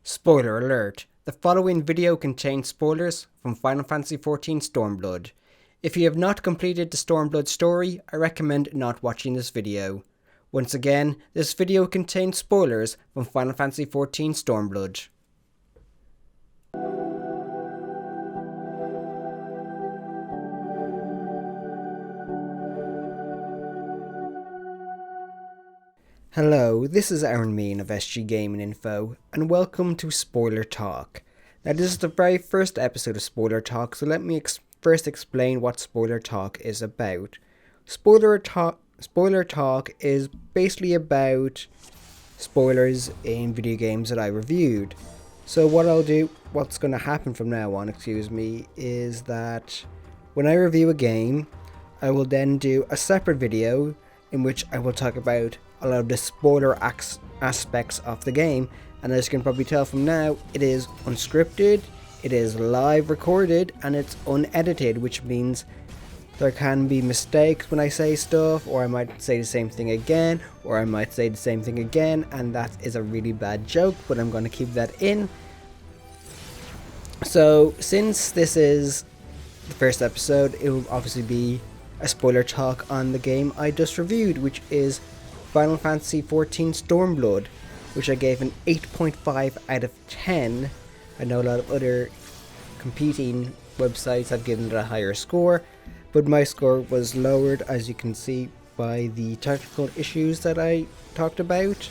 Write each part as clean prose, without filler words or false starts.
Spoiler alert, the following video contains spoilers from Final Fantasy XIV Stormblood. If you have not completed the Stormblood story, I recommend not watching this video. Once again, this video contains spoilers from Final Fantasy XIV Stormblood. Hello, this is Aaron Mean of SG Gaming Info, and welcome to Spoiler Talk. Now this is the very first episode of Spoiler Talk, so let me first explain what Spoiler Talk is about. Spoiler Talk is basically about spoilers in video games that I reviewed. So what's going to happen from now on, is that when I review a game, I will then do a separate video in which I will talk about a lot of the spoiler aspects of the game, and as you can probably tell from now, it is unscripted, it is live recorded, and it's unedited, which means there can be mistakes when I say stuff, or I might say the same thing again, or I might say the same thing again, and that is a really bad joke, but I'm going to keep that in. So since this is the first episode, it will obviously be a spoiler talk on the game I just reviewed, which is Final Fantasy XIV Stormblood, which I gave an 8.5 out of 10. I know a lot of other competing websites have given it a higher score, but my score was lowered, as you can see, by the technical issues that I talked about,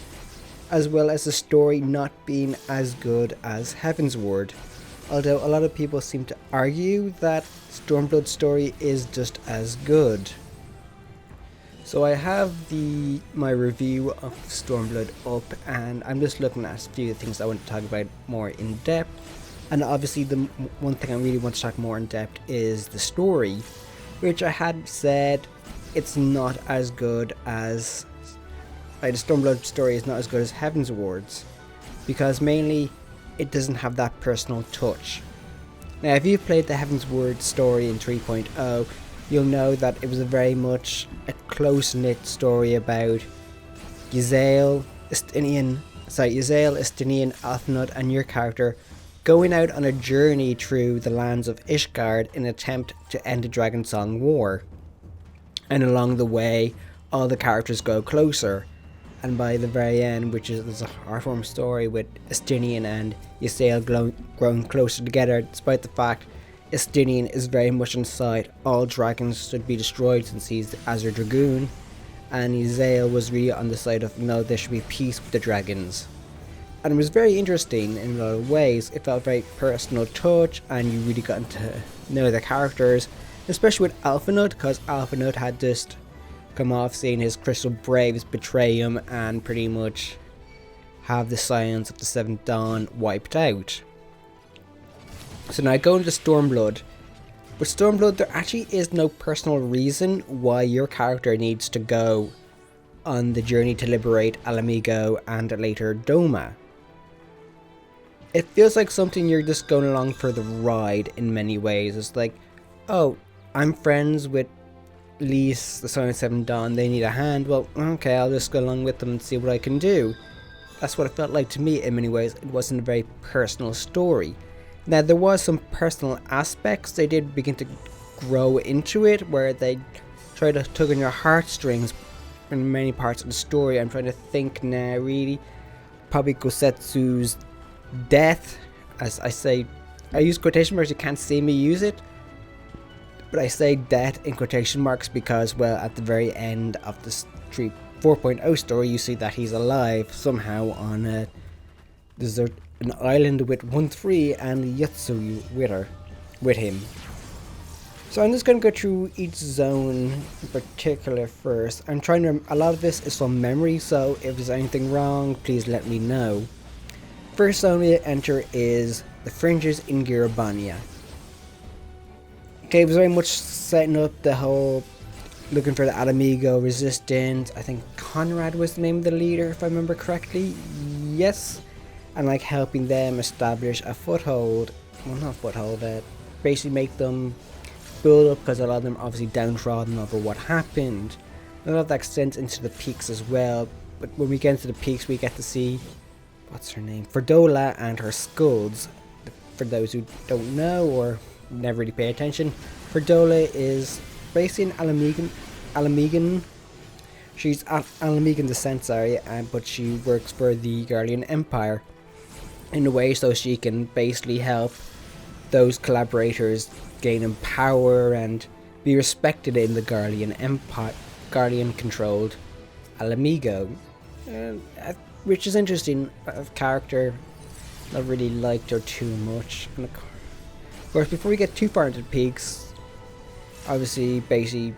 as well as the story not being as good as Heavensward. Although a lot of people seem to argue that Stormblood's story is just as good. So I have my review of Stormblood up, and I'm just looking at a few things I want to talk about more in depth. And obviously the one thing I really want to talk more in depth is the story, which I had said it's not as good as the Stormblood story is not as good as Heavensward's, because mainly it doesn't have that personal touch. Now if you've played the Heavensward story in 3.0, you'll know that it was a very much a close-knit story about Yzael, Estinian, Alphinaud, and your character going out on a journey through the lands of Ishgard in an attempt to end the Dragonsong War. And along the way, all the characters go closer. And by the very end, which is a heartwarming story with Estinian and Yzael growing closer together, despite the fact Estinian is very much inside all dragons should be destroyed since he's the Azure Dragoon, and Yzael was really on the side of no, there should be peace with the dragons. And it was very interesting in a lot of ways. It felt very personal touch, and you really got to know the characters, especially with Alphinaud, because Alphinaud had just come off seeing his Crystal Braves betray him and pretty much have the Scions of the Seventh Dawn wiped out. So now going to Stormblood. With Stormblood, there actually is no personal reason why your character needs to go on the journey to liberate Alamigo and later Doma. It feels like something you're just going along for the ride in many ways. It's like, oh, I'm friends with Lys, the Scion of Seven Dawn, they need a hand, well, okay, I'll just go along with them and see what I can do. That's what it felt like to me in many ways. It wasn't a very personal story. Now, there was some personal aspects. They did begin to grow into it, where they try to tug on your heartstrings in many parts of the story. I'm trying to think now, really. Probably Kosetsu's death, as I say, I use quotation marks, you can't see me use it, but I say death in quotation marks because, well, at the very end of the 4.0 story, you see that he's alive somehow on a desert, an island with 1-3 and Yatsuyu with him. So I'm just going to go through each zone in particular first. I'm trying to, a lot of this is from memory, so if there's anything wrong, please let me know. First zone we enter is the Fringes in Girabania. Okay, it was very much setting up the whole looking for the Alamigo resistance. I think Conrad was the name of the leader, if I remember correctly. Yes. And like helping them establish a foothold. Well, not foothold, basically make them build up, because a lot of them are obviously downtrodden over what happened. A lot of that extends into the peaks as well. But when we get into the peaks, we get to see what's her name? Ferdola and her skulls. For those who don't know or never really pay attention, Ferdola is based in Alamegan. She's Alamegan descent, sorry, but she works for the Guardian Empire in a way so she can basically help those collaborators gain power and be respected in the Guardian Empire, Guardian controlled Alamigo, which is interesting. Character, not really liked her too much. And of course, before we get too far into the peaks, obviously, basically,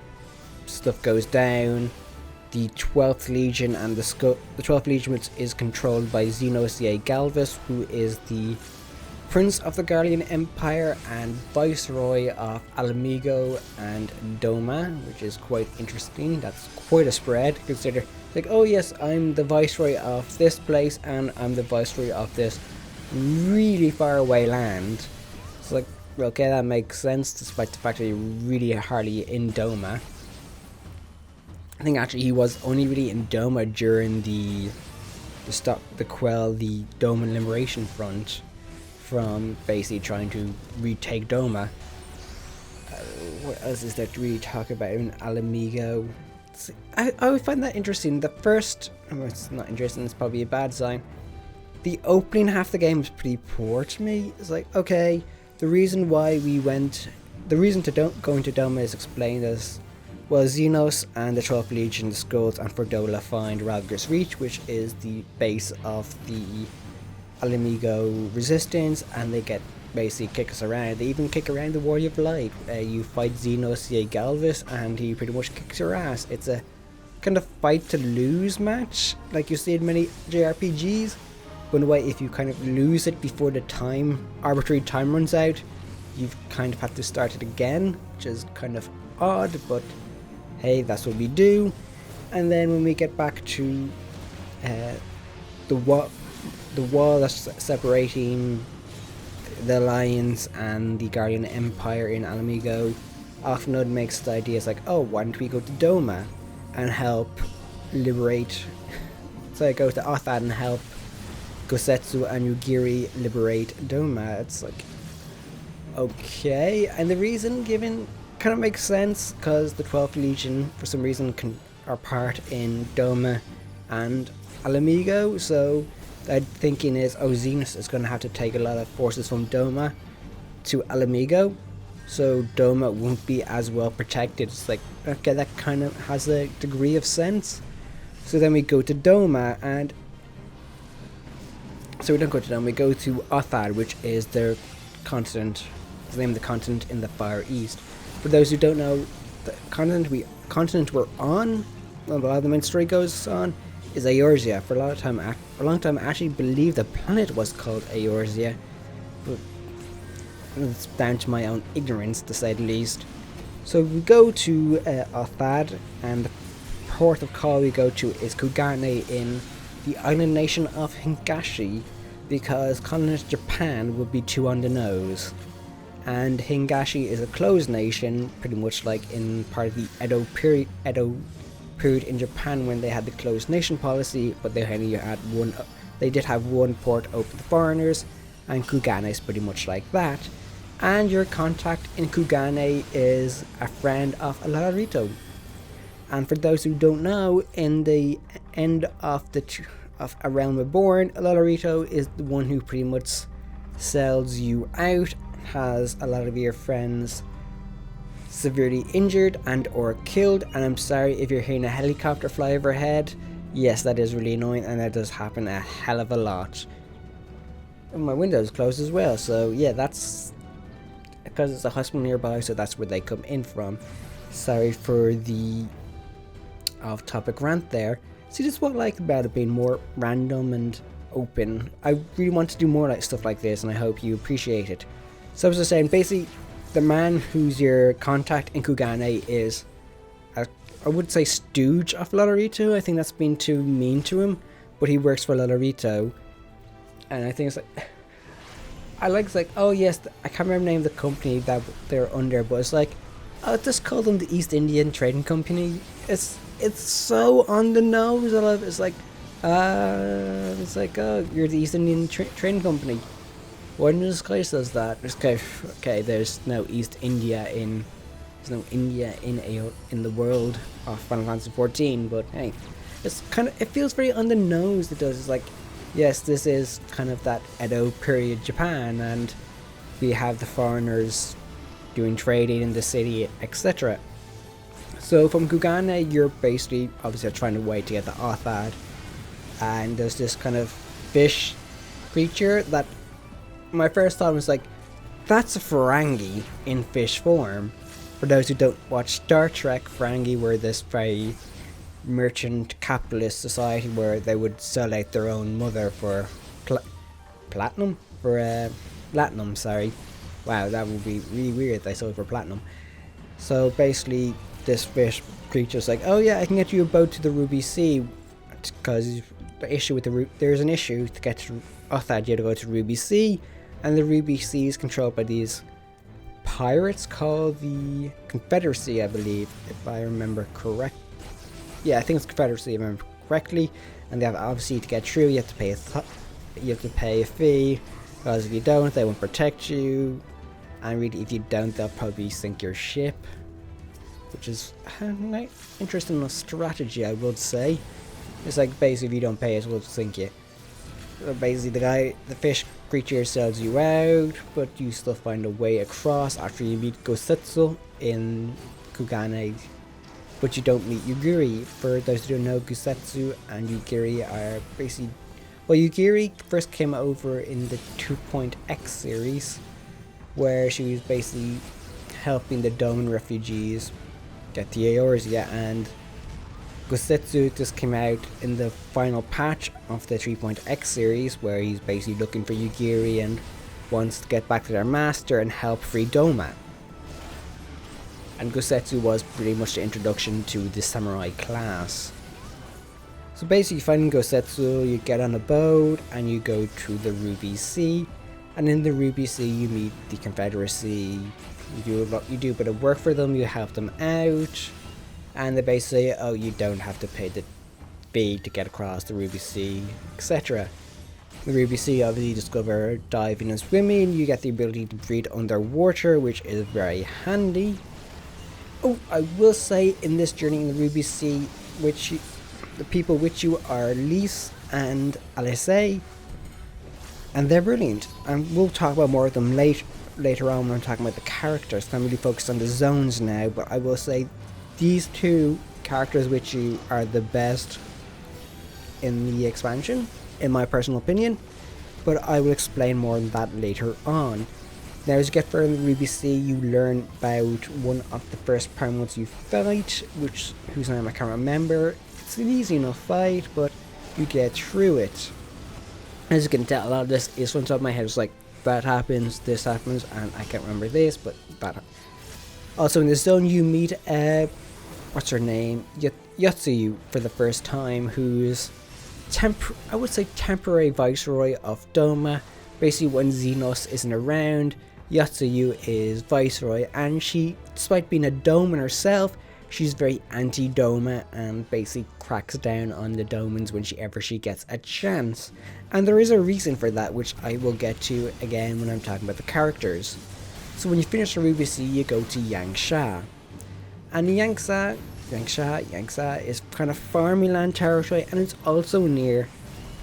stuff goes down. The 12th Legion and the 12th Legion is controlled by Xenos the Galvus, who is the Prince of the Guardian Empire and Viceroy of Alamigo and Doma, which is quite interesting. That's quite a spread. Consider, like, oh yes, I'm the Viceroy of this place and I'm the Viceroy of this really far away land. It's like, okay, that makes sense, despite the fact that you're really hardly in Doma. I think actually he was only really in Doma during the quell the Doma Liberation Front from basically trying to retake Doma. What else is there to really talk about in Alamigo? I would find that interesting. The first, it's not interesting, it's probably a bad sign. The opening half of the game is pretty poor to me. It's like, okay, the reason to go into Doma is explained as, well, Xenos and the 12th Legion, the Skulls, and Ferdola find Ralgris Reach, which is the base of the Alamigo resistance, and they get basically kick us around. They even kick around the Warrior of Light. You fight Xenos the Galvus, and he pretty much kicks your ass. It's a kind of fight to lose match, like you see in many JRPGs. But in a way, if you kind of lose it before the arbitrary time runs out, you've kind of have to start it again, which is kind of odd, but hey, that's what we do. And then when we get back to the wall that's separating the Alliance and the Guardian Empire in Alamigo, Offnode makes the idea, it's like, oh, why don't we go to Doma and help liberate. So I go to Othad and help Gosetsu and Yugiri liberate Doma. It's like, okay. And the reason given kind of makes sense, because the 12th Legion for some reason are part in Doma and Alamigo, so the thinking is, oh, Xenos is going to have to take a lot of forces from Doma to Alamigo, so Doma won't be as well protected. It's like, okay, that kind of has a degree of sense. So then we go to Doma, and so we don't go to Doma, we go to Othad, which is their continent, the name of the continent in the Far East. For those who don't know, the continent we're on, a lot of the main story goes on, is Eorzea. For a long time, I actually believed the planet was called Eorzea, but it's down to my own ignorance, to say the least. So we go to Othad, and the port of call we go to is Kugane in the island nation of Hingashi, because continent Japan would be too on the nose. And Hingashi is a closed nation, pretty much like in part of the Edo period in Japan when they had the closed nation policy, but they only had one. They did have one port open to foreigners, and Kugane is pretty much like that. And your contact in Kugane is a friend of Alarito. And for those who don't know, in the end of A Realm Reborn, Alarito is the one who pretty much sells you out, has a lot of your friends severely injured and or killed, and I'm sorry if you're hearing a helicopter fly overhead. Yes, that is really annoying, and that does happen a hell of a lot. And my window's closed as well, so yeah, that's because it's a hospital nearby, so that's where they come in from. Sorry for the off-topic rant there. See, this is what I like about it being more random and open. I really want to do more like stuff like this, and I hope you appreciate it. So as I was saying, basically, the man who's your contact in Kugane is, I would say, stooge of Lolorito. I think that's been too mean to him, but he works for Lolorito, and I think it's like, it's like, oh yes, I can't remember the name of the company that they're under, but it's like, I'll just call them the East Indian Trading Company. It's so on the nose. It's like, It's like, oh, you're the East Indian Trading Company. Why didn't this guy says that? Okay, there's no East India in, there's no India in the world of Final Fantasy XIV, but hey, it's kind of, it feels very on the nose. It does. It's like, yes, this is kind of that Edo period Japan, and we have the foreigners doing trading in the city, etc. So from Kugane, you're basically obviously trying to wait to get the Othad, and there's this kind of fish creature that my first thought was like, that's a Ferengi in fish form. For those who don't watch Star Trek, Ferengi were this very merchant capitalist society where they would sell out their own mother for platinum? Platinum, sorry. Wow, that would be really weird if they sold for platinum. So basically, this fish creature's like, oh yeah, I can get you a boat to the Ruby Sea, because the issue with there's an issue to get to Othad, you have to go to Ruby Sea, and the Ruby Sea is controlled by these pirates called the Confederacy, I believe, if I remember correct. Yeah, I think it's Confederacy, if I remember correctly. And they have, obviously, to get through, you have to pay a fee, because if you don't, they won't protect you, and really, if you don't, they'll probably sink your ship, which is an interesting enough strategy, I would say. It's like, basically, if you don't pay us, we'll sink you. So basically, the fish creature sells you out, but you still find a way across after you meet Gosetsu in Kugane, but you don't meet Yugiri. For those who don't know, Gosetsu and Yugiri are basically, well, Yugiri first came over in the 2.x series, where she was basically helping the Doman refugees get the Eorzea, and Gosetsu just came out in the final patch of the 3.x series, where he's basically looking for Yugiri and wants to get back to their master and help free Doma. And Gosetsu was pretty much the introduction to the samurai class. So basically, finding Gosetsu, you get on a boat and you go to the Ruby Sea, and in the Ruby Sea you meet the Confederacy. You do a bit of work for them, you help them out, and they basically say, oh, you don't have to pay the fee to get across the Ruby Sea, etc. The Ruby Sea, obviously, you discover diving and swimming. You get the ability to breathe underwater, which is very handy. Oh, I will say, in this journey in the Ruby Sea, the people with you are Lise and Alice, and they're brilliant. And we'll talk about more of them later on when I'm talking about the characters. I'm really focused on the zones now, but I will say these two characters with you are the best in the expansion, in my personal opinion, but I will explain more on that later on. Now, as you get further in the Ruby Sea, you learn about one of the first Paramount's you fight, whose name I can't remember. It's an easy enough fight, but you get through it. As you can tell, a lot of this is from the top of my head. It's like, that happens, this happens, and I can't remember this, but that. Also in this zone, you meet, what's her name? Yotsuyu for the first time, who's I would say temporary viceroy of Doma. Basically, when Xenos isn't around, Yotsuyu is viceroy, and she, despite being a Doman herself, she's very anti-Doma and basically cracks down on the Domans whenever she gets a chance. And there is a reason for that, which I will get to again when I'm talking about the characters. So when you finish the Ruby Sea, you go to Yangsha. And Yangsha is kind of farming land territory, and it's also near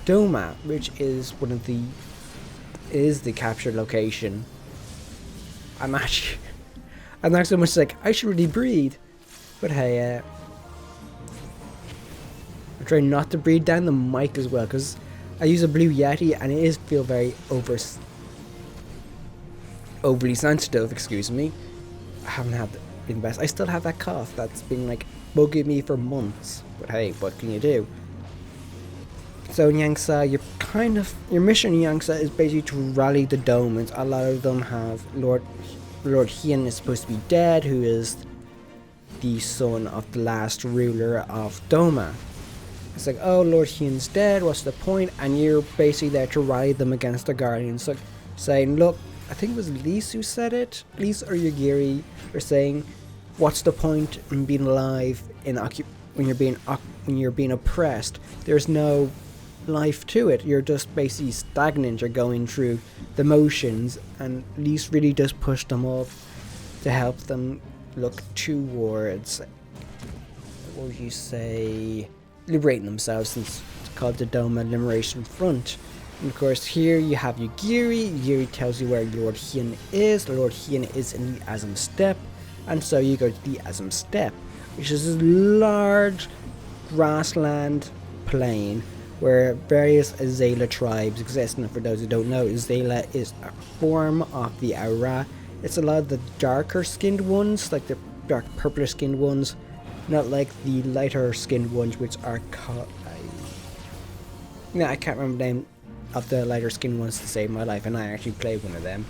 Doma, which is the captured location. I'm not so much like, I should really breathe. But hey, I'm trying not to breathe down the mic as well, because I use a Blue Yeti and it is feel very overly sensitive, excuse me. I haven't been the best. I still have that cough that's been like bugging me for months. But hey, what can you do? So in Yangsha, your mission in Yangsha is basically to rally the Domans. A lot of them have Lord Hien is supposed to be dead, who is the son of the last ruler of Doma. It's like, oh, Lord Hien's dead, what's the point? And you're basically there to rally them against the Guardians. Like saying, look, I think it was Lise who said it, Lise or Yugiri, are saying, what's the point in being alive when you're being oppressed? There's no life to it. You're just basically stagnant. You're going through the motions, and Lise really does push them up to help them look towards, what would you say, liberating themselves, since it's called the Doma Liberation Front. And of course here you have Yugiri. Yugiri tells you where Lord Hien is. Lord Hien is in the Azim Steppe, and so you go to the Azim Steppe, which is this large grassland plain where various Azala tribes exist. And for those who don't know, Azala is a form of the Aura. It's a lot of the darker skinned ones, like the dark purple skinned ones, not like the lighter skinned ones, which are called, I can't remember the name of the lighter skinned ones to save my life, and I actually played one of them.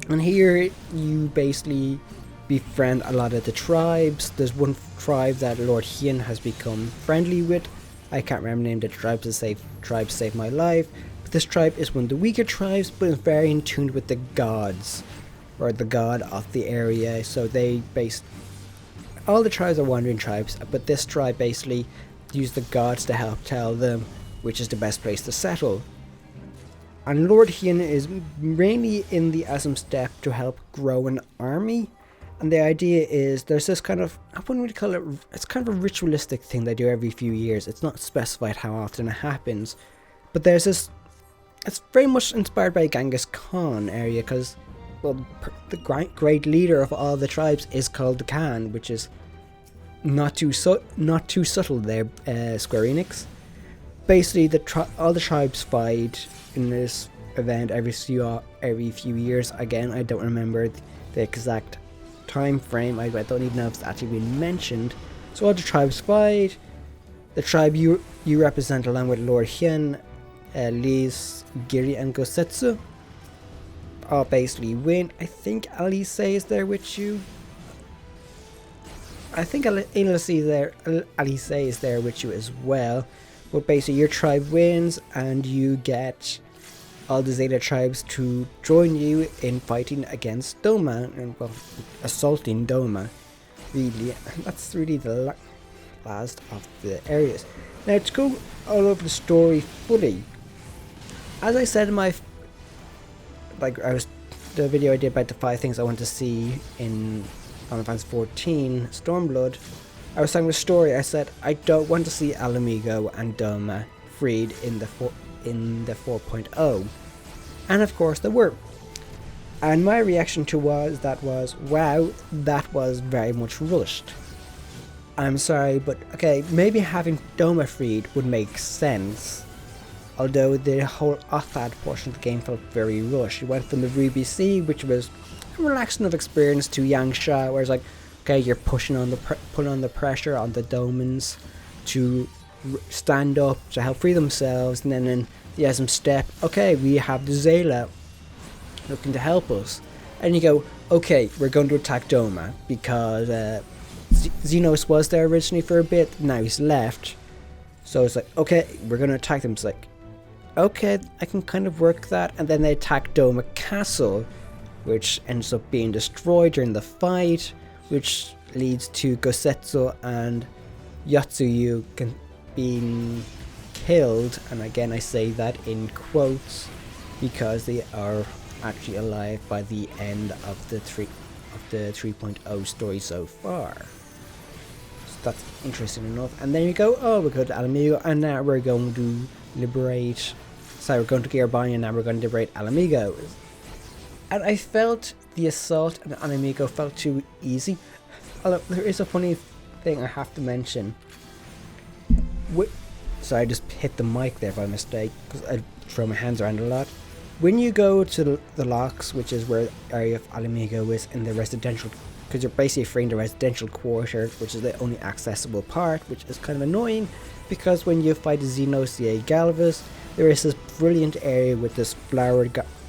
And here you basically befriend a lot of the tribes. There's one tribe that Lord Hien has become friendly with. I can't remember the name of the tribe to save my life. But this tribe is one of the weaker tribes, but it's very in tune with the gods, or the god of the area. So all the tribes are wandering tribes, but this tribe basically use the gods to help tell them which is the best place to settle. And Lord Hien is mainly in the Azim Steppe to help grow an army. And the idea is there's this kind of, I wouldn't really call it, it's kind of a ritualistic thing they do every few years. It's not specified how often it happens. But there's this, it's very much inspired by Genghis Khan area, because, well, the great leader of all the tribes is called the Khan, which is not too subtle there, Square Enix. Basically, all the tribes fight in this event every few years. Again, I don't remember the exact time frame. I don't even know if it's actually been mentioned. So all the tribes fight. The tribe you represent, along with Lord Hien, Lise, Giri, and Gosetsu, all basically win. I think Alice is there with you. I think Alice is there with you as well. But basically your tribe wins, and you get all the Zeta tribes to join you in fighting against Doma, and well, assaulting Doma. Really, that's really the last of the areas. Now, to go all over the story fully, as I said in my the video I did about the 5 things I want to see in Final Fantasy XIV Stormblood, I was telling the story. I said I don't want to see Alamigo and Doma freed in the 4.0, and of course they were. And my reaction to that was, wow, that was very much rushed. I'm sorry, but okay, maybe having Doma freed would make sense. Although the whole Othad portion of the game felt very rushed. You went from the Ruby Sea, which was a relaxing enough experience, to Yangsha, where it's like, okay, you're putting on the pressure on the Domans to stand up to help free themselves, and then in the Azim Steppe, okay, we have the Zayla looking to help us, and you go, okay, we're going to attack Doma because Xenos was there originally for a bit, now he's left, so it's like, okay, we're going to attack them. It's like, okay, I can kind of work that. And then they attack Doma Castle, which ends up being destroyed during the fight, which leads to Gosetsu and Yotsuyu being killed. And again, I say that in quotes because they are actually alive by the end of the 3.0 story so far. So that's interesting enough. And then you go, oh, we go to Alamigo, and now we're going to liberate. So we're going to Gearbani, and now we're going to liberate Alamigo. And I felt the assault on Alamigo felt too easy. Although there is a funny thing I have to mention. So I just hit the mic there by mistake because I throw my hands around a lot. When you go to the locks, which is where the area of Alamigo is in the residential, because you're basically freeing the residential quarter, which is the only accessible part, which is kind of annoying because when you fight Xenosia Galvas, there is this brilliant area with this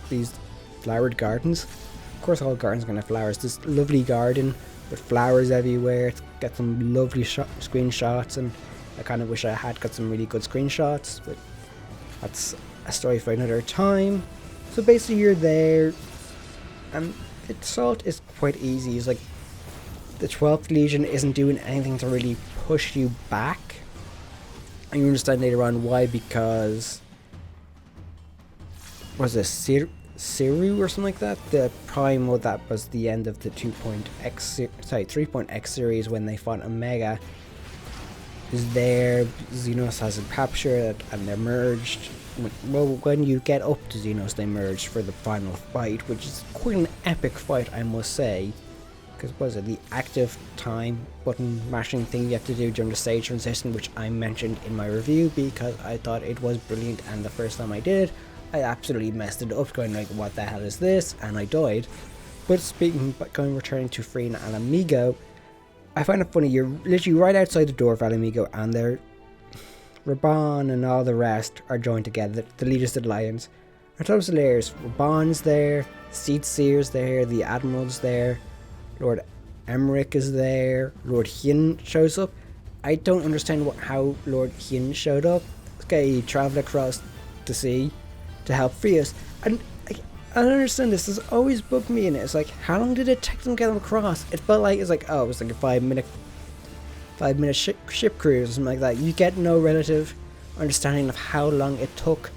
these flowered gardens. Of course, all gardens are going to have flowers. This lovely garden with flowers everywhere. It's got some lovely screenshots, and I kind of wish I had got some really good screenshots, but that's a story for another time. So basically you're there, and the assault is quite easy. It's like the 12th Legion isn't doing anything to really push you back. And you understand later on why, because was it Siru or something like that? The primal that was the end of the 3.x series when they fought Omega is there. Xenos has it captured and they're merged. Well, when you get up to Xenos, they merge for the final fight, which is quite an epic fight, I must say. Because was it the active time button mashing thing you have to do during the stage transition, which I mentioned in my review because I thought it was brilliant, and the first time I did it, I absolutely messed it up, going like, what the hell is this? And I died. But returning to Free and Alamigo, I find it funny, you're literally right outside the door of Alamigo, and they're Raban and all the rest are joined together, the leaders of the Lions. On top of the layers, Raban's there, Seed Seer's there, the Admiral's there, Lord Emmerich is there, Lord Hien shows up. I don't understand how Lord Hien showed up. Okay, he travelled across the sea to help free us. And I don't understand this. There's always bugged me in it. It's like, how long did it take them to get them across? It felt like, it's like, oh, it was like a 5 minute ship cruise or something like that. You get no relative understanding of how long it took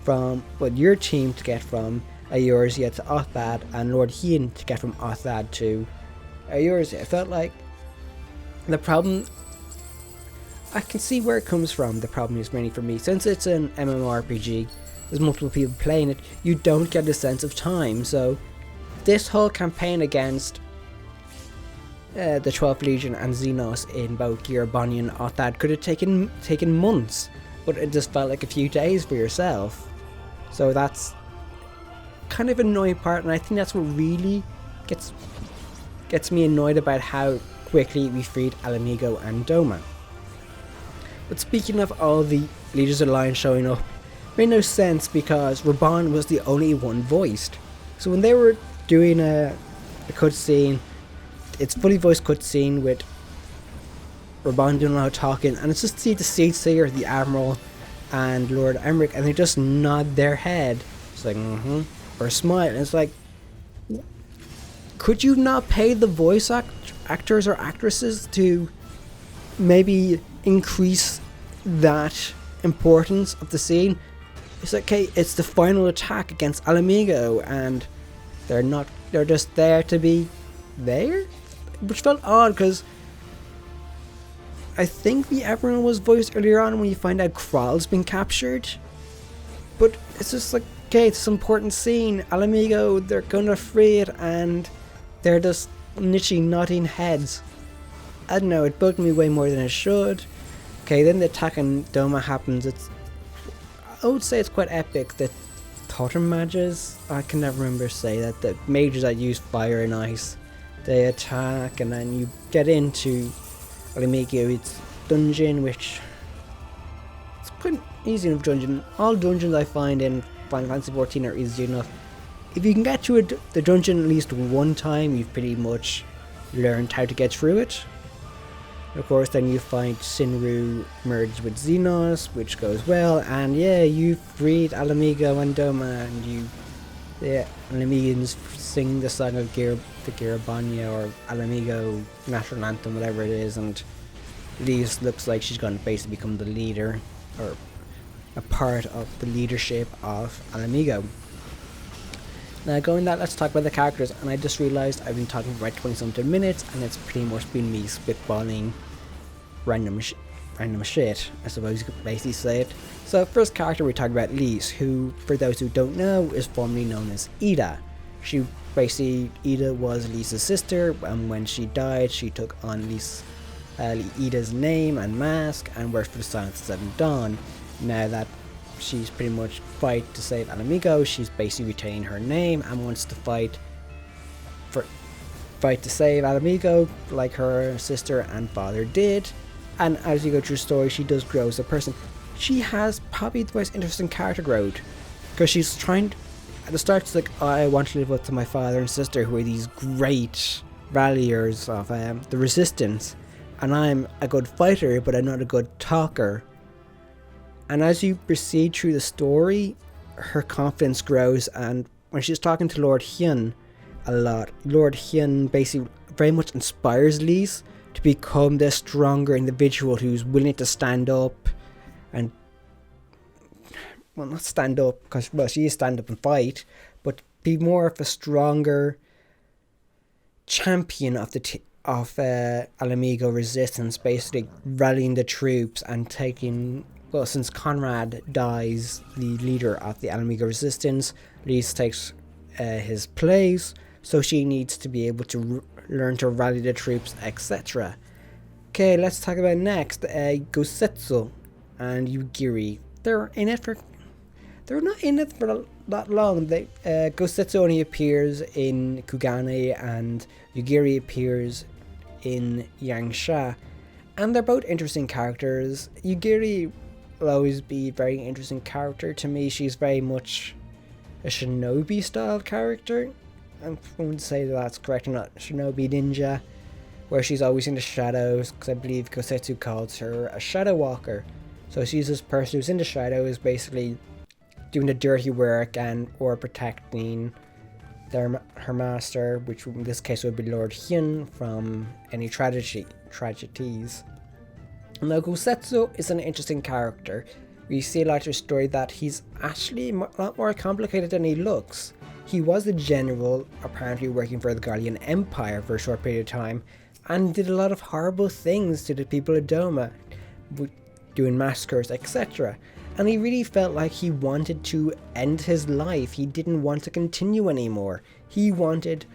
from your team to get from Eorzea to Othad, and Lord Hien to get from Othad to Eorzea. It felt like the problem, I can see where it comes from. The problem is mainly for me, since it's an MMORPG, there's multiple people playing it, you don't get a sense of time. So this whole campaign against the 12th Legion and Xenos in both Giraboni and Othad could have taken months, but it just felt like a few days for yourself. So that's kind of an annoying part, and I think that's what really gets me annoyed about how quickly we freed Alamigo and Doma. But speaking of all the leaders of the Lion showing up, it made no sense because Raban was the only one voiced. So when they were doing a cutscene, it's fully voiced cutscene with Raban doing a lot of talking, and it's just to see the Seed Seer, the Admiral, and Lord Emmerich, and they just nod their head. It's like, or smile, and it's like, could you not pay the voice actors or actresses to maybe increase that importance of the scene? It's like, okay, it's the final attack against Alamigo, and they're just there to be there, which felt odd because I think the Admiral was voiced earlier on when you find out Krall's been captured, but it's just like, okay, it's an important scene. Alamigo, they're gonna free it, and they're just literally nodding heads. I don't know, it bugged me way more than it should. Okay, then the attack on Doma happens. I would say it's quite epic. The Totem Mages, I can never remember say that. The mages that use fire and ice, they attack, and then you get into Alamigo's dungeon, which it's quite easy enough dungeon. All dungeons I find in Final Fantasy XIV are easy enough. If you can get to the dungeon at least one time, you've pretty much learned how to get through it. Of course, then you find Sinru merged with Xenos, which goes well, and yeah, you freed Alamigo and Doma, and the Alamigans sing the song of the Girabania or Alamigo National Anthem, whatever it is, and Lise looks like she's going to basically become the leader, or a part of the leadership of Alamigo. Now going that, let's talk about the characters, and I just realised I've been talking for about 20 something minutes, and it's pretty much been me spitballing random shit, I suppose you could basically say it. So first character we're talking about, Lise, who, for those who don't know, is formerly known as Ida. Ida was Lisa's sister, and when she died, she took on Ida's name and mask and worked for the Silence of the Seventh Dawn. Now that she's pretty much fight to save Alamigo, she's basically retaining her name and wants to fight to save Alamigo like her sister and father did. And as you go through the story, she does grow as a person. She has probably the most interesting character growth, because she's trying at the start, it's like, I want to live up to my father and sister, who are these great ralliers of the resistance, and I'm a good fighter but I'm not a good talker. And as you proceed through the story, her confidence grows, and when she's talking to Lord Hien a lot, Lord Hien basically very much inspires Lise to become this stronger individual who's willing to stand up and, well, not stand up, because, well, she is stand up and fight, but be more of a stronger champion of Alamigo resistance, basically rallying the troops and taking, well, since Conrad dies, the leader of the Alamigo resistance, Lise takes his place, so she needs to be able to learn to rally the troops, etc. Okay, let's talk about next, Gosetsu and Yugiri. They're not in it for that long. Gosetsu only appears in Kugane and Yugiri appears in Yangsha, and they're both interesting characters. Yugiri will always be a very interesting character to me. She's very much a shinobi style character. I wouldn't say that's correct or not. Shinobi ninja, where she's always in the shadows, because I believe Gosetsu calls her a shadow walker. So she's this person who's in the shadows, basically doing the dirty work or protecting her master, which in this case would be Lord Hyun, from any tragedies. Now, Gosetsu is an interesting character. We see later story that he's actually a lot more complicated than he looks. He was a general, apparently working for the Guardian Empire for a short period of time, and did a lot of horrible things to the people of Doma, doing massacres, etc. And he really felt like he wanted to end his life. He didn't want to continue anymore. He wanted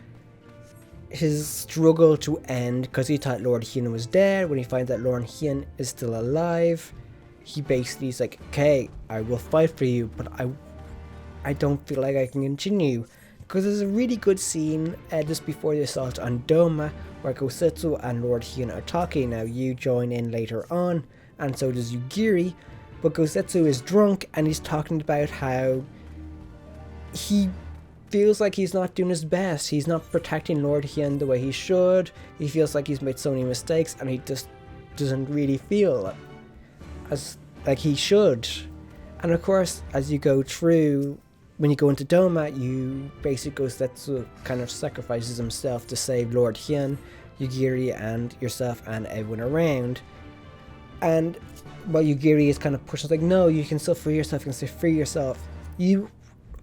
his struggle to end because he thought Lord Hyun was dead. When he finds that Lord Hyun is still alive, he basically is like, okay, I will fight for you, but I don't feel like I can continue. Because there's a really good scene just before the assault on Doma where Gosetsu and Lord Hyun are talking. Now you join in later on, and so does Yugiri. But Gosetsu is drunk and he's talking about how he feels like he's not doing his best. He's not protecting Lord Hyun the way he should. He feels like he's made so many mistakes and he just doesn't really feel as like he should. And of course, as you go through, when you go into Doma, you basically Gosetsu kind of sacrifices himself to save Lord Hyun, Yugiri, and yourself and everyone around. And while Yugiri is kind of pushing, like, no, you can still free yourself, you can still free yourself. You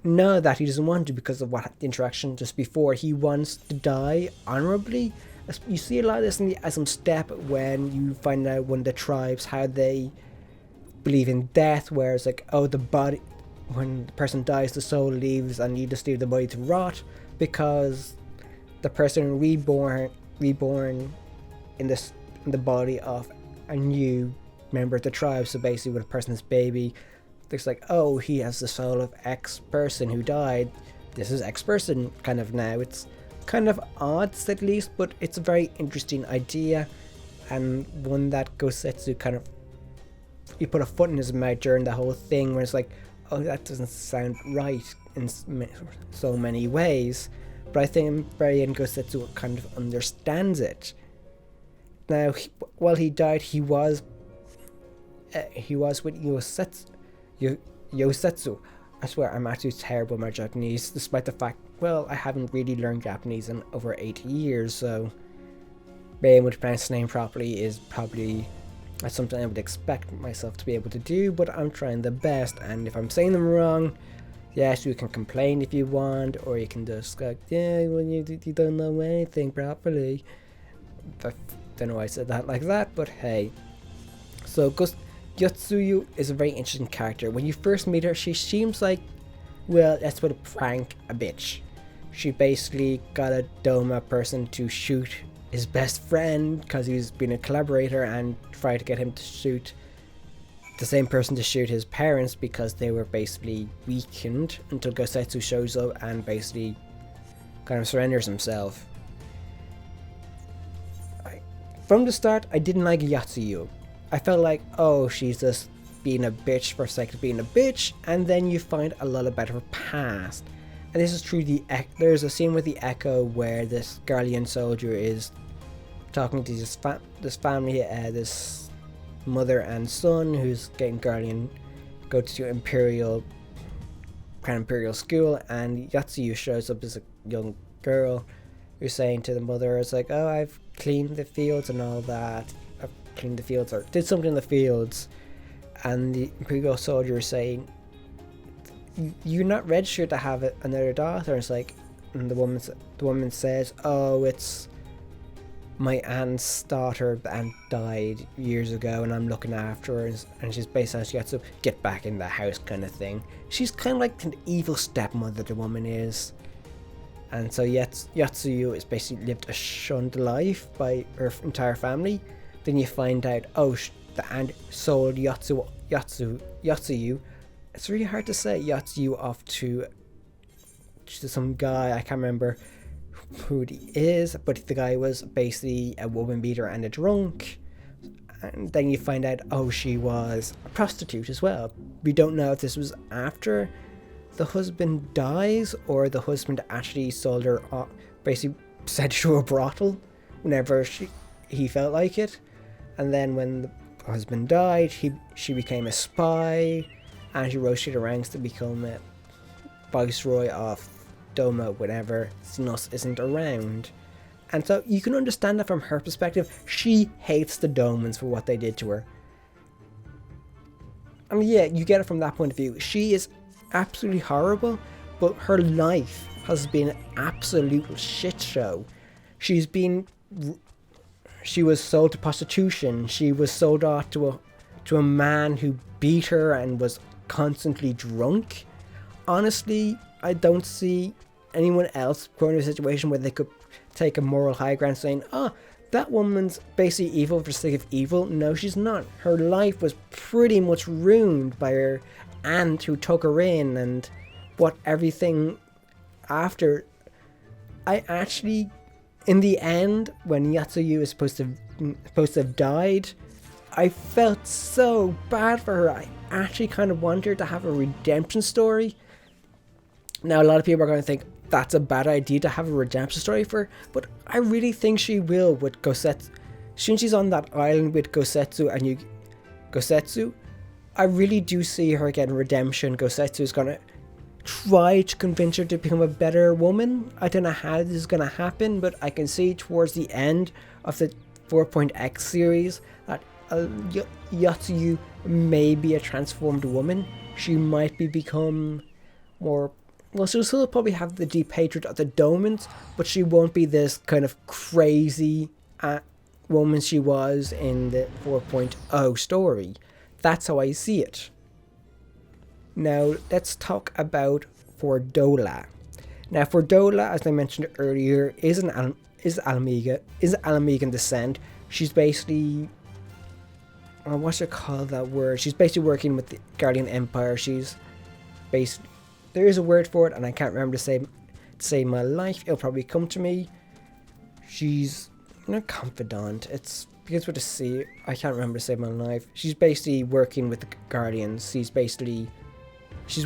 know that he doesn't want to because of what the interaction just before. He wants to die honorably. You see a lot of this in the Asm Step when you find out one of the tribes how they believe in death, where it's like, oh, the body, when the person dies, the soul leaves and you just leave the body to rot, because the person reborn in the body of a new member of the tribe. So basically with a person's baby, it's like, oh, he has the soul of X person who died, this is X person kind of now. It's kind of odd at least, but it's a very interesting idea, and one that Gosetsu kind of, you put a foot in his mouth during the whole thing where it's like, oh, that doesn't sound right in so many ways. But I think very end Gosetsu kind of understands it. Now, while he died, he was with Yosetsu. I swear I'm actually terrible at my Japanese, despite the fact, well, I haven't really learned Japanese in over 8 years, so being able to pronounce his name properly is probably something I would expect myself to be able to do, but I'm trying the best, and if I'm saying them wrong, yes, you can complain if you want, or you can just go, yeah, well, you don't know anything properly. I don't know why I said that like that, but hey. So Yotsuyu is a very interesting character. When you first meet her, she seems like, well, let's put a prank a bitch. She basically got a Doma person to shoot his best friend because he's been a collaborator, and tried to get him to shoot the same person to shoot his parents because they were basically weakened, until Gosetsu shows up and basically kind of surrenders himself. From the start, I didn't like Yotsuyu. I felt like, oh, she's just being a bitch for the sake of being a bitch, and then you find a lot about her past. And this is through there's a scene with the Echo where this Guardian soldier is talking to this family, this mother and son who's getting Guardian, go to Imperial school, and Yotsuyu shows up as a young girl who's saying to the mother, it's like, oh, I've cleaned the fields and all that. I've cleaned the fields, or did something in the fields. And the Imperial soldier is saying, "You're not registered to have another daughter." It's like, and the woman says, "Oh, it's my aunt's daughter and died years ago, and I'm looking after her." And she's basically, she has to get back in the house, kind of thing. She's kind of like an evil stepmother, the woman is. And so Yatsuyu is basically lived a shunned life by her entire family. Then you find out, oh, the aunt sold Yatsuyu. It's really hard to say, Yatsuyu off to some guy. I can't remember who he is, but the guy was basically a woman beater and a drunk. And then you find out, oh, she was a prostitute as well. We don't know if this was after the husband dies or the husband actually sold her, basically sent her to a brothel whenever he felt like it. And then when the husband died, she became a spy, and she rose through the ranks to become a viceroy of Doma whenever Xenos isn't around. And so you can understand that from her perspective. She hates the Domans for what they did to her. I mean, yeah, you get it from that point of view. She is absolutely horrible, but her life has been an absolute shit show. She was sold to prostitution. She was sold off to a man who beat her and was constantly drunk. Honestly, I don't see anyone else going to a situation where they could take a moral high ground saying, oh, that woman's basically evil for the sake of evil. No, she's not. Her life was pretty much ruined by her aunt who took her in, and what everything after. I actually, in the end, when Yatsuyu is supposed to have died, I felt so bad for her. I actually kind of want her to have a redemption story. Now, a lot of people are going to think that's a bad idea to have a redemption story for her, but I really think she will with Gosetsu. Since she's on that island with Gosetsu, I really do see her getting redemption. Gosetsu is going to try to convince her to become a better woman. I don't know how this is going to happen, but I can see towards the end of the 4.x series that Yatsuyu may be a transformed woman. She might become more... Well, she'll still probably have the deep hatred of the Domans, but she won't be this kind of crazy woman she was in the 4.0 story. That's how I see it. Now, let's talk about Fordola. Now, Fordola, as I mentioned earlier, is Alamegan descent. She's basically... what should I call that word? She's basically working with the Guardian Empire. She's basically... There is a word for it, and I can't remember to save my life. It'll probably come to me. She's not confidant. It's because with a C. I can't remember to save my life. She's basically working with the Guardians. She's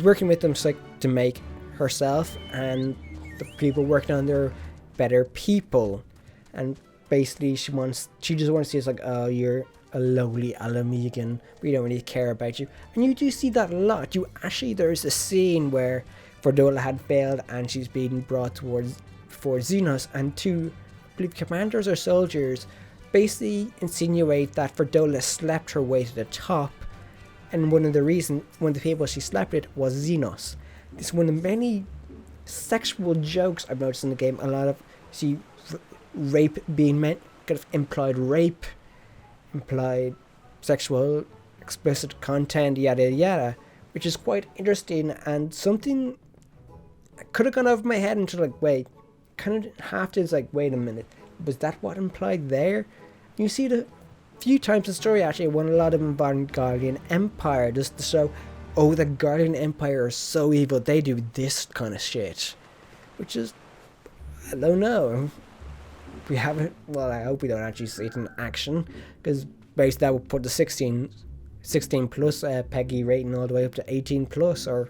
working with them to make herself and the people working on their better people. And basically, she just wants to see us like, oh, you're a lowly Alamegan, we don't really care about you. And you do see that a lot. There's a scene where Fordola had failed and she's being brought before Xenos, and two, I believe, commanders or soldiers basically insinuate that Fordola slept her way to the top, and one of the people she slept with was Xenos. This is one of many sexual jokes I've noticed in the game. A lot of rape being meant, kind of implied rape, implied sexual explicit content, yada yada, which is quite interesting and something I could have gone over my head until like, wait, kind of half is like, wait a minute, was that what implied there? You see the few times in the story actually when a lot of them involving Guardian Empire, just to show, oh, the Guardian Empire are so evil, they do this kind of shit, which is, I don't know. We haven't, well, I hope we don't actually see it in action, because basically that would put the 16 plus Peggy rating all the way up to 18 plus, or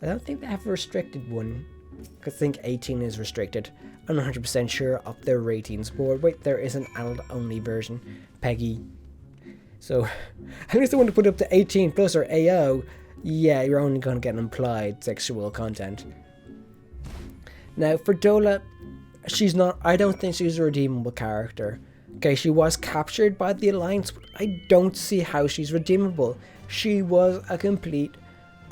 I don't think they have a restricted one, because I think 18 is restricted. I'm not 100% sure of their ratings, but wait, there is an adult only version, Peggy. So, unless they want to put it up to 18 plus or AO, yeah, you're only going to get implied sexual content. Now, Fordola, I don't think she's a redeemable character. Okay, she was captured by the Alliance, but I don't see how she's redeemable. she was a complete,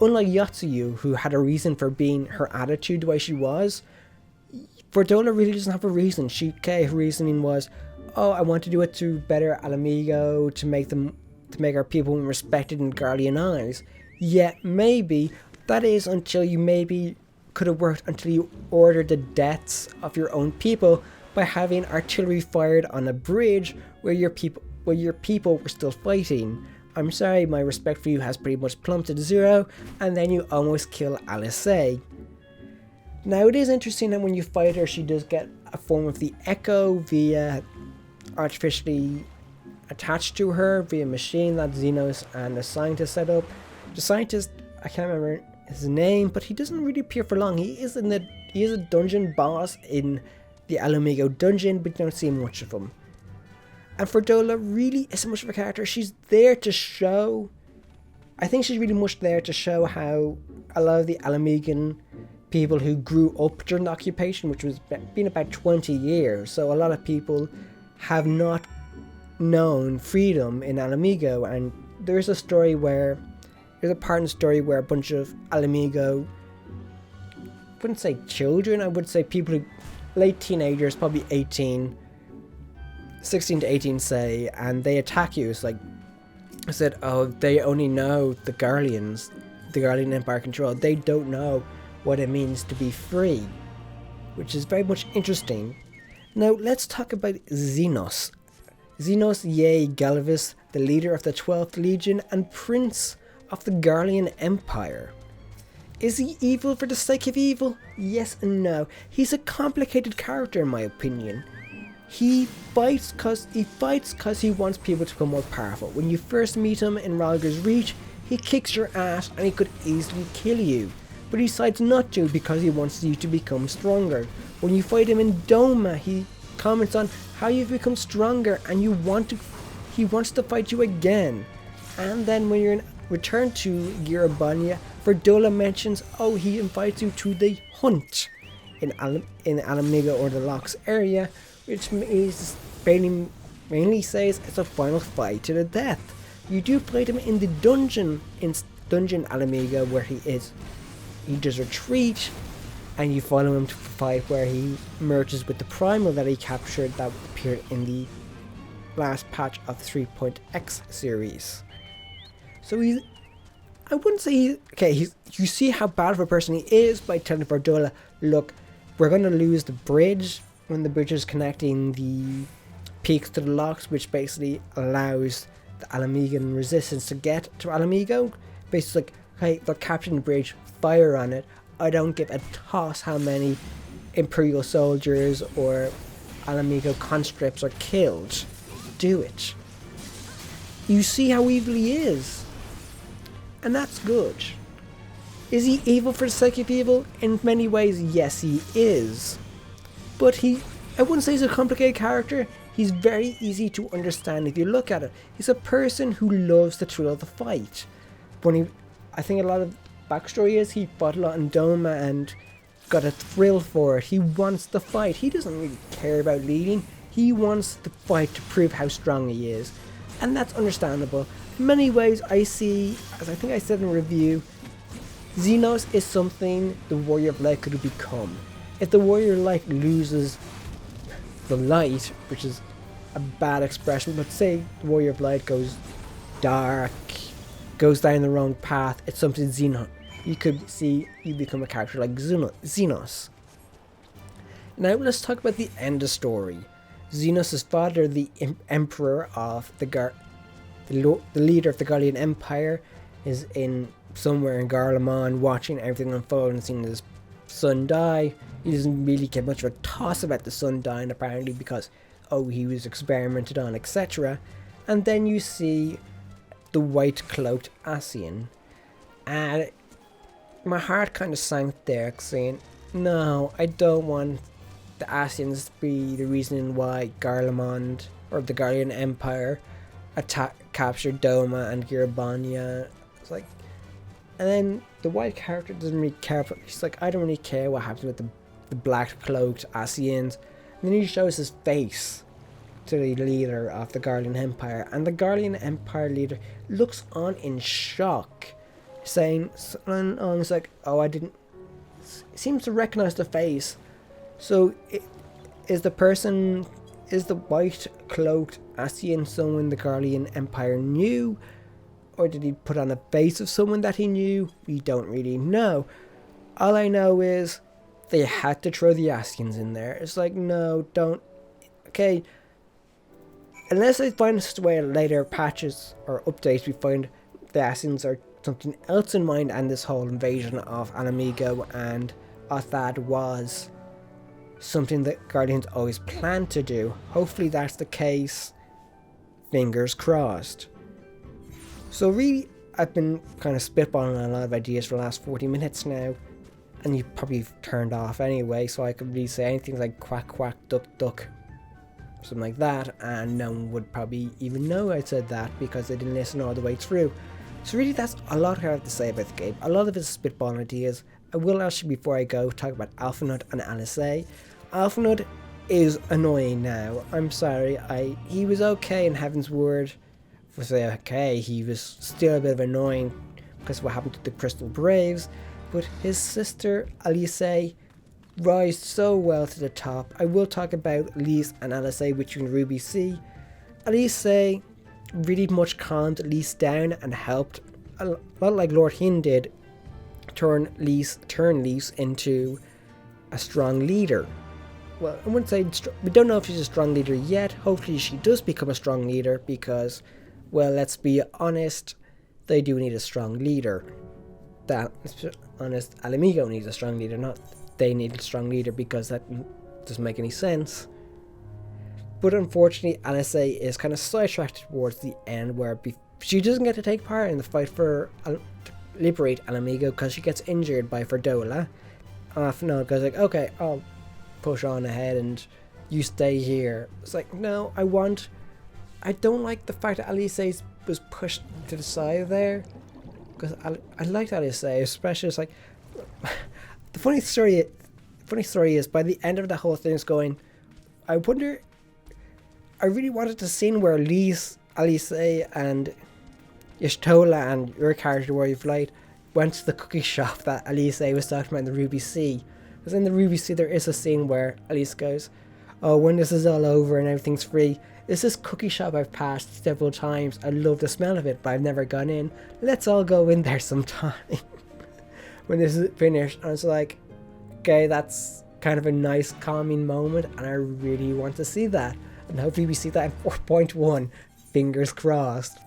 unlike Yotsuyu, who had a reason for being her attitude the way she was. Fordola really doesn't have a reason. Her reasoning was, oh, I want to do it to better Alamigo, to make our people respected in Guardian eyes. Yet maybe that is until you maybe could have worked until you ordered the deaths of your own people by having artillery fired on a bridge where your people were still fighting. I'm sorry, my respect for you has pretty much plummeted to zero, and then you almost kill Alice. Now it is interesting that when you fight her, she does get a form of the Echo via artificially attached to her via machine that Xenos and the scientist set up. The scientist, I can't remember his name, but he doesn't really appear for long. He is a dungeon boss in the Alamigo dungeon, but you don't see much of him. And Fordola really isn't much of a character. She's there to show, I think she's really much there to show how a lot of the Alamigan people who grew up during the occupation, which was been about 20 years, so a lot of people have not known freedom in Alamigo. And there's a part in the story where a bunch of Alamigo, I wouldn't say children, I would say people who, late teenagers, probably 16 to 18 say, and they attack you. It's like, I said, oh, they only know the Guardian Empire control. They don't know what it means to be free, which is very much interesting. Now let's talk about Xenos. Xenos Yei Galvis, the leader of the 12th Legion and prince of the Guardian Empire. Is he evil for the sake of evil? Yes and no. He's a complicated character in my opinion. He fights cause he wants people to become more powerful. When you first meet him in Ralger's Reach, he kicks your ass and he could easily kill you. But he decides not to because he wants you to become stronger. When you fight him in Doma, he comments on how you've become stronger and he wants to fight you again. And then when you're in return to Girabanya, Fordola mentions, oh, he invites you to the hunt in Alamiga or the Locks area, which mainly says it's a final fight to the death. You do fight him in the dungeon Alamiga where he does retreat, and you follow him to fight where he merges with the Primal that he captured that appeared in the last patch of the 3.x series. So I wouldn't say you see how bad of a person he is by telling Fordola, look, we're going to lose the bridge when the bridge is connecting the peaks to the locks, which basically allows the Alamigan resistance to get to Alamigo. Basically like, hey, they're capturing the bridge, fire on it. I don't give a toss how many Imperial soldiers or Alamigo conscripts are killed. Do it. You see how evil he is. And that's good. Is he evil for the sake of evil? In many ways, yes, he is. But I wouldn't say he's a complicated character. He's very easy to understand if you look at it. He's a person who loves the thrill of the fight. I think a lot of backstory is he fought a lot in Doma and got a thrill for it. He wants the fight. He doesn't really care about leading. He wants the fight to prove how strong he is. And that's understandable. In many ways, I see, as I think I said in review, Xenos is something the Warrior of Light could become. If the Warrior of Light loses the light, which is a bad expression, but say the Warrior of Light goes dark, goes down the wrong path, it's something Xenos. You could see you become a character like Xenos. Now let's talk about the end of the story. Xenos' father, the Emperor of the leader of the Guardian Empire, is somewhere in Garlemald watching everything unfold and seeing his son die. He doesn't really get much of a toss about the son dying, apparently, because he was experimented on, etc. And then you see the white-cloaked Ascian, and my heart kind of sank there, saying, no, I don't want the Ascians to be the reason why Garlemald or the Guardian Empire captured Doma and Girabanya. It's like, and then the white character doesn't really care. She's like, I don't really care what happens with the black cloaked Ascians. And then he shows his face, to the leader of the Guardian Empire, and the Guardian Empire leader looks on in shock, saying, it's like, oh, I didn't, seems to recognize the face. So, is the white cloaked Ascian someone the Guardian Empire knew? Or did he put on a face of someone that he knew? We don't really know. All I know is they had to throw the Ascians in there. It's like, no, don't. Okay. Unless they find a way later patches or updates, we find the Ascians are something else in mind, and this whole invasion of Alamigo and Othad was something that Guardians always planned to do. Hopefully that's the case. Fingers crossed. So really, I've been kind of spitballing a lot of ideas for the last 40 minutes now, and you probably turned off anyway, so I could really say anything like quack quack duck duck, something like that, and no one would probably even know I said that because they didn't listen all the way through. So really, that's a lot I have to say about the game. A lot of it is spitballing ideas. I will actually, before I go, talk about Alphinaud and Alisaie. Alphinaud is annoying now. I'm sorry. He was okay in Heaven's Word. Was okay, he was still a bit of annoying because of what happened to the Crystal Braves, but his sister Alisaie rise so well to the top. I will talk about Lys and Alisaie with you in Ruby C. Alisaie really much calmed Lys down and helped, a lot like Lord Hin did, turn Lys into a strong leader. Well, I wouldn't say we don't know if she's a strong leader yet. Hopefully she does become a strong leader because, well, let's be honest, they do need a strong leader. Let's be honest, Alamigo needs a strong leader, not they need a strong leader, because that doesn't make any sense. But unfortunately, Alisaie is kind of sidetracked towards the end, where she doesn't get to take part in the fight to liberate Alamigo because she gets injured by Ferdola. Alphinaud goes like, okay, I'll push on ahead and you stay here. It's like, no, I don't like the fact that Alisaie was pushed to the side there, because I liked Alisaie, especially. It's like, the funny story is, by the end of the whole thing, is going, I really wanted to scene where Lys, Alisaie and Y'shtola and your character, Warrior of Light, went to the cookie shop that Alisaie was talking about in the Ruby Sea. Because in the Ruby Sea there is a scene where Alisaie goes, oh, when this is all over and everything's free, there's this cookie shop I've passed several times. I love the smell of it, but I've never gone in. Let's all go in there sometime when this is finished. And I was like, okay, that's kind of a nice calming moment, and I really want to see that. And hopefully we see that in 4.1. Fingers crossed.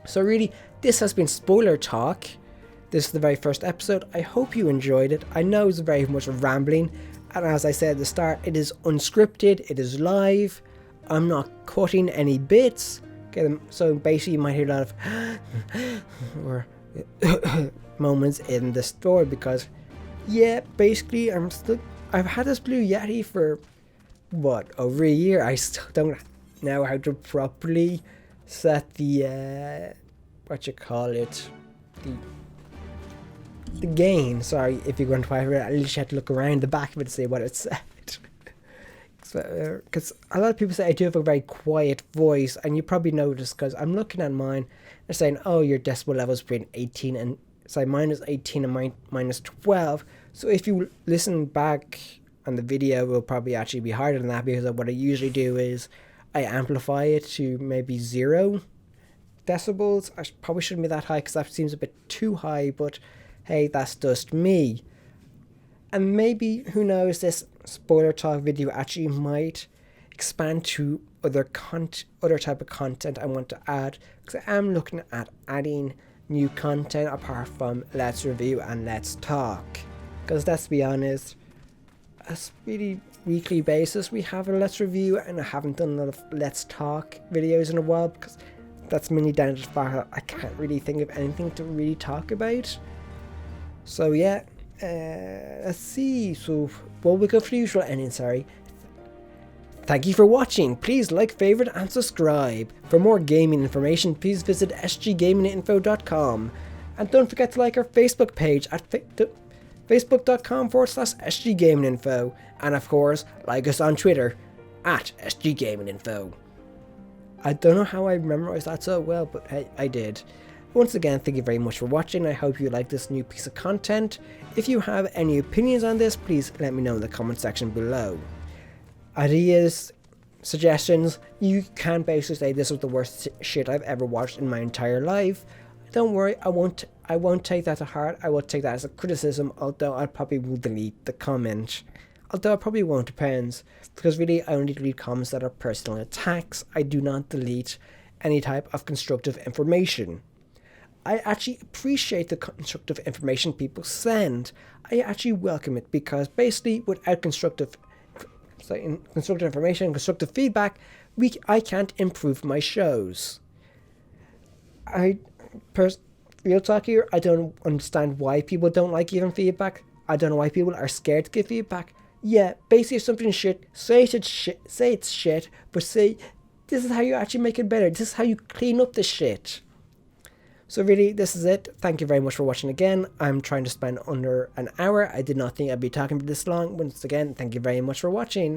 So really, this has been Spoiler Talk. This is the very first episode. I hope you enjoyed it. I know it's very much rambling, and as I said at the start, it is unscripted, it is live. I'm not cutting any bits. Okay, so basically you might hear a lot of or moments in the story, because yeah, basically I've had this Blue Yeti for over a year. I still don't know how to properly set the the gain. Sorry if you're going to fire it, I literally had to look around the back of it to see what it said. Because a lot of people say I do have a very quiet voice, and you probably noticed because I'm looking at mine. They're saying, oh, your decibel level is between 18 and mine is 18 and minus 12. So if you listen back on the video, it will probably actually be harder than that, because what I usually do is I amplify it to maybe 0 decibels. I probably shouldn't be that high because that seems a bit too high, but hey, that's just me. And maybe, who knows, this Spoiler Talk video actually might expand to other type of content I want to add, because I am looking at adding new content apart from Let's Review and Let's Talk. Because let's be honest, a really weekly basis we have a Let's Review, and I haven't done a lot of Let's Talk videos in a while, because that's mainly down to the fact that I can't really think of anything to really talk about. So yeah, let's see. So, well, we go for the usual ending, sorry. Thank you for watching. Please like, favorite, and subscribe. For more gaming information, please visit sggaminginfo.com. And don't forget to like our Facebook page at facebook.com/sggaminginfo. And of course, like us on Twitter at SG Gaming Info. I don't know how I memorized that so well, but hey, I did. Once again, thank you very much for watching. I hope you like this new piece of content. If you have any opinions on this, please let me know in the comment section below. Ideas, suggestions, you can basically say this was the worst shit I've ever watched in my entire life. Don't worry, I won't take that to heart. I will take that as a criticism, although I probably will delete the comment. Although I probably won't, depends. Because really, I only delete comments that are personal attacks. I do not delete any type of constructive information. I actually appreciate the constructive information people send. I actually welcome it, because basically without constructive information, constructive feedback, I can't improve my shows. Real talk here, I don't understand why people don't like giving feedback. I don't know why people are scared to give feedback. Yeah, basically if something's shit, say it's shit, but say this is how you actually make it better. This is how you clean up the shit. So really, this is it. Thank you very much for watching again. I'm trying to spend under an hour. I did not think I'd be talking for this long. Once again, thank you very much for watching.